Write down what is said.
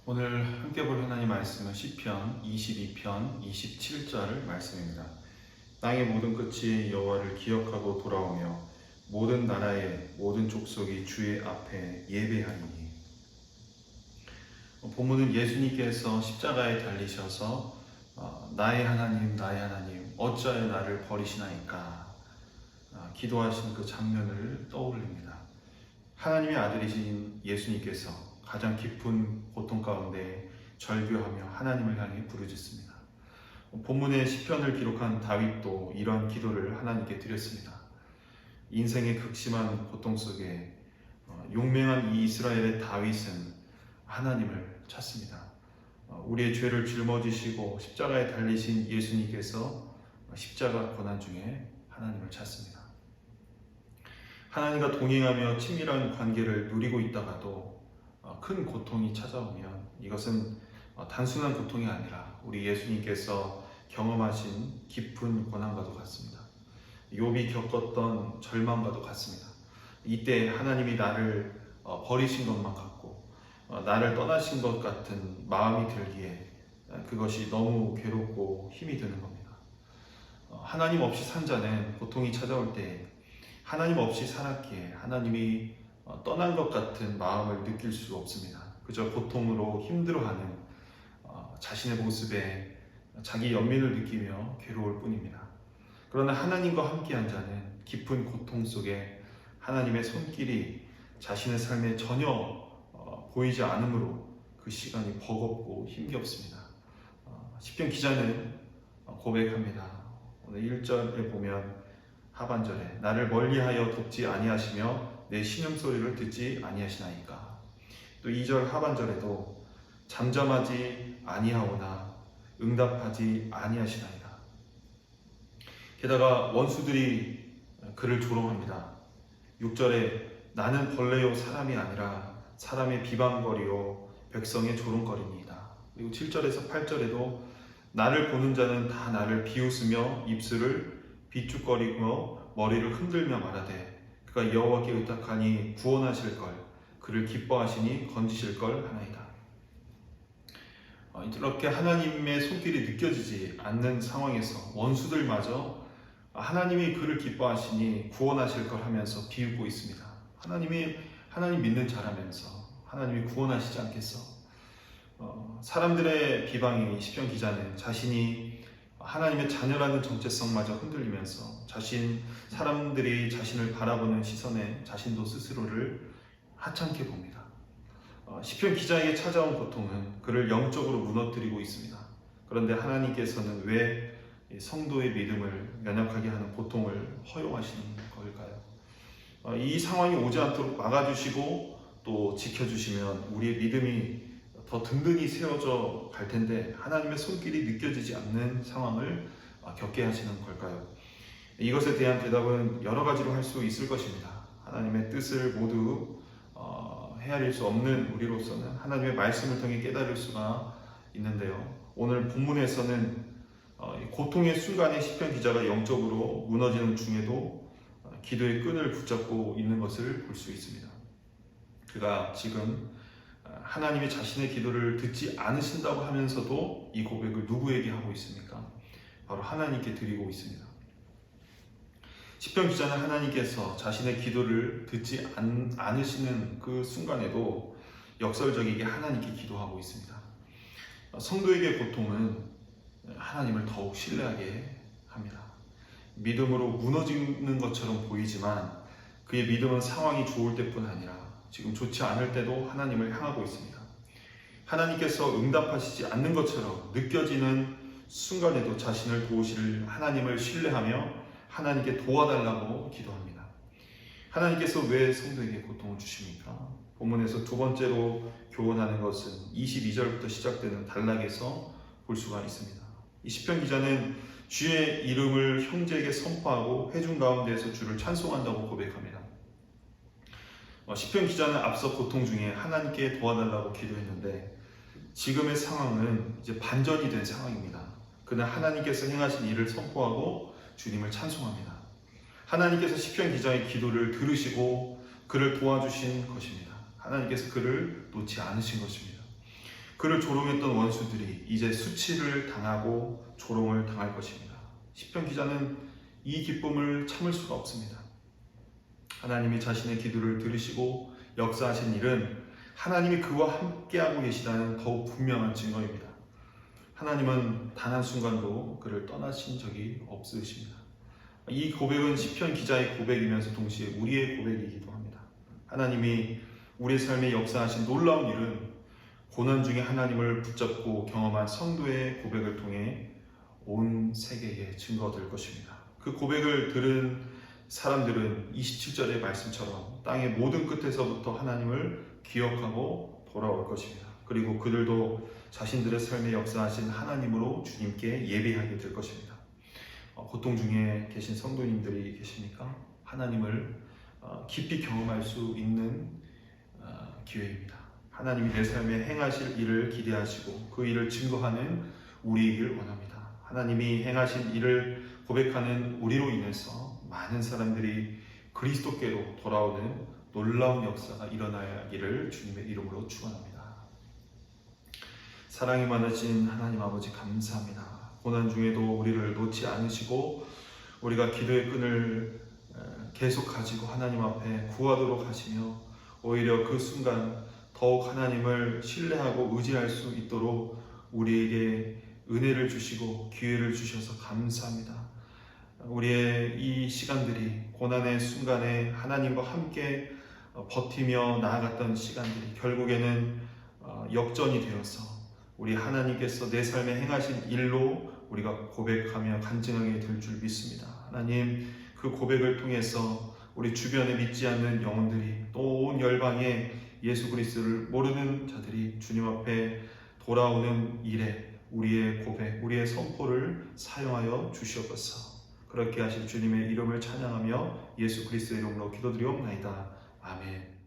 오늘 함께 볼 하나님 말씀은 시편 22편 27절 말씀입니다. 땅의 모든 끝이 여호와를 기억하고 돌아오며 모든 나라의 모든 족속이 주의 앞에 예배하리니. 본문은 예수님께서 십자가에 달리셔서 나의 하나님 어찌하여 나를 버리시나이까 기도하신 그 장면을 떠올립니다. 하나님의 아들이신 예수님께서 가장 깊은 고통 가운데 절규하며 하나님을 향해 부르짖습니다. 본문의 시편을 기록한 다윗도 이러한 기도를 하나님께 드렸습니다. 인생의 극심한 고통 속에 용맹한 이 이스라엘의 다윗은 하나님을 찾습니다. 우리의 죄를 짊어지시고 십자가에 달리신 예수님께서 십자가 고난 중에 하나님을 찾습니다. 하나님과 동행하며 친밀한 관계를 누리고 있다가도 큰 고통이 찾아오면 이것은 단순한 고통이 아니라 우리 예수님께서 경험하신 깊은 고난과도 같습니다. 욥이 겪었던 절망과도 같습니다. 이때 하나님이 나를 버리신 것만 같고 나를 떠나신 것 같은 마음이 들기에 그것이 너무 괴롭고 힘이 드는 겁니다. 하나님 없이 산 자는 고통이 찾아올 때 하나님 없이 살았기에 하나님이 떠난 것 같은 마음을 느낄 수 없습니다. 그저 고통으로 힘들어하는 자신의 모습에 자기 연민을 느끼며 괴로울 뿐입니다. 그러나 하나님과 함께한 자는 깊은 고통 속에 하나님의 손길이 자신의 삶에 전혀 보이지 않으므로 그 시간이 버겁고 힘겹습니다. 시편 기자는 고백합니다. 오늘 1절에 보면 하반절에 나를 멀리하여 돕지 아니하시며 내 신음소리를 듣지 아니하시나이까. 또 2절 하반절에도 잠잠하지 아니하오나 응답하지 아니하시나이다. 게다가 원수들이 그를 조롱합니다. 6절에 나는 벌레요 사람이 아니라 사람의 비방거리요 백성의 조롱거리니이다. 그리고 7절에서 8절에도 나를 보는 자는 다 나를 비웃으며 입술을 비축거리며 머리를 흔들며 말하되 그가 여호와께 의탁하니 구원하실 걸 그를 기뻐하시니 건지실 걸 하나이다. 이렇게 하나님의 손길이 느껴지지 않는 상황에서 원수들마저 하나님이 그를 기뻐하시니 구원하실 걸 하면서 비웃고 있습니다. 하나님 믿는 자라면서 하나님이 구원하시지 않겠어? 사람들의 비방에 시편 기자는 자신이 하나님의 자녀라는 정체성마저 흔들리면서 사람들이 자신을 바라보는 시선에 자신도 스스로를 하찮게 봅니다. 시편 기자에게 찾아온 고통은 그를 영적으로 무너뜨리고 있습니다. 그런데 하나님께서는 왜 성도의 믿음을 연약하게 하는 고통을 허용하시는 걸까요? 이 상황이 오지 않도록 막아주시고 또 지켜주시면 우리의 믿음이 더 든든히 세워져 갈 텐데 하나님의 손길이 느껴지지 않는 상황을 겪게 하시는 걸까요? 이것에 대한 대답은 여러 가지로 할 수 있을 것입니다. 하나님의 뜻을 모두 헤아릴 수 없는 우리로서는 하나님의 말씀을 통해 깨달을 수가 있는데요. 오늘 본문에서는 고통의 순간에 시편 기자가 영적으로 무너지는 중에도 기도의 끈을 붙잡고 있는 것을 볼 수 있습니다. 그가 지금 하나님이 자신의 기도를 듣지 않으신다고 하면서도 이 고백을 누구에게 하고 있습니까? 바로 하나님께 드리고 있습니다. 시편 기자는 하나님께서 자신의 기도를 듣지 않으시는 그 순간에도 역설적이게 하나님께 기도하고 있습니다. 성도에게 고통은 하나님을 더욱 신뢰하게 합니다. 믿음으로 무너지는 것처럼 보이지만 그의 믿음은 상황이 좋을 때뿐 아니라 지금 좋지 않을 때도 하나님을 향하고 있습니다. 하나님께서 응답하시지 않는 것처럼 느껴지는 순간에도 자신을 도우실 하나님을 신뢰하며 하나님께 도와달라고 기도합니다. 하나님께서 왜 성도에게 고통을 주십니까? 본문에서 두 번째로 교훈하는 것은 22절부터 시작되는 단락에서 볼 수가 있습니다. 이 시편 기자는 주의 이름을 형제에게 선포하고 회중 가운데에서 주를 찬송한다고 고백합니다. 시편 기자는 앞서 고통 중에 하나님께 도와달라고 기도했는데 지금의 상황은 이제 반전이 된 상황입니다. 그는 하나님께서 행하신 일을 선포하고 주님을 찬송합니다. 하나님께서 시편 기자의 기도를 들으시고 그를 도와주신 것입니다. 하나님께서 그를 놓지 않으신 것입니다. 그를 조롱했던 원수들이 이제 수치를 당하고 조롱을 당할 것입니다. 시편 기자는 이 기쁨을 참을 수가 없습니다. 하나님이 자신의 기도를 들으시고 역사하신 일은 하나님이 그와 함께하고 계시다는 더욱 분명한 증거입니다. 하나님은 단 한순간도 그를 떠나신 적이 없으십니다. 이 고백은 시편 기자의 고백이면서 동시에 우리의 고백이기도 합니다. 하나님이 우리의 삶에 역사하신 놀라운 일은 고난 중에 하나님을 붙잡고 경험한 성도의 고백을 통해 온 세계에 증거될 것입니다. 그 고백을 들은 사람들은 27절의 말씀처럼 땅의 모든 끝에서부터 하나님을 기억하고 돌아올 것입니다. 그리고 그들도 자신들의 삶에 역사하신 하나님으로 주님께 예배하게 될 것입니다. 고통 중에 계신 성도님들이 계십니까? 하나님을 깊이 경험할 수 있는 기회입니다. 하나님이 내 삶에 행하실 일을 기대하시고 그 일을 증거하는 우리이길 원합니다. 하나님이 행하신 일을 고백하는 우리로 인해서 많은 사람들이 그리스도께로 돌아오는 놀라운 역사가 일어나기를 주님의 이름으로 축원합니다. 사랑이 많으신 하나님 아버지 감사합니다. 고난 중에도 우리를 놓지 않으시고 우리가 기도의 끈을 계속 가지고 하나님 앞에 구하도록 하시며 오히려 그 순간 더욱 하나님을 신뢰하고 의지할 수 있도록 우리에게 은혜를 주시고 기회를 주셔서 감사합니다. 우리의 이 시간들이 고난의 순간에 하나님과 함께 버티며 나아갔던 시간들이 결국에는 역전이 되어서 우리 하나님께서 내 삶에 행하신 일로 우리가 고백하며 간증하게 될 줄 믿습니다. 하나님, 그 고백을 통해서 우리 주변에 믿지 않는 영혼들이 또 온 열방에 예수 그리스도를 모르는 자들이 주님 앞에 돌아오는 일에 우리의 고백, 우리의 선포를 사용하여 주시옵소서. 그렇게 하실 주님의 이름을 찬양하며 예수 그리스도의 이름으로 기도드리옵나이다. 아멘.